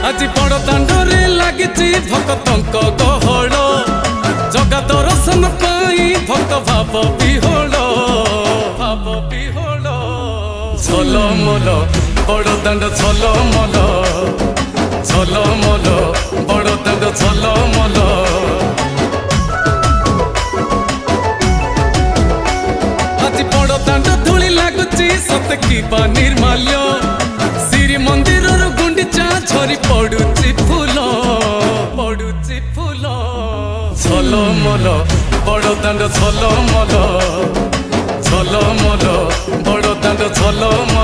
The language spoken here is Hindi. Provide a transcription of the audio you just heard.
आज बड़ दांडरे लागिची भक्तंक गहळ जगा दर्शन पाई भक्त भाव विहोल झलमल बड़ दांड झलमल झलमल बड़ दांड झलमल आज बड़ दांड धूली लागुची सत कि निर्माल्य श्री मंदिर गुंडीचा झरी पड़ुची फूल झलमल बड़ दांड झलमल झलमल बड़ दांड झलमल।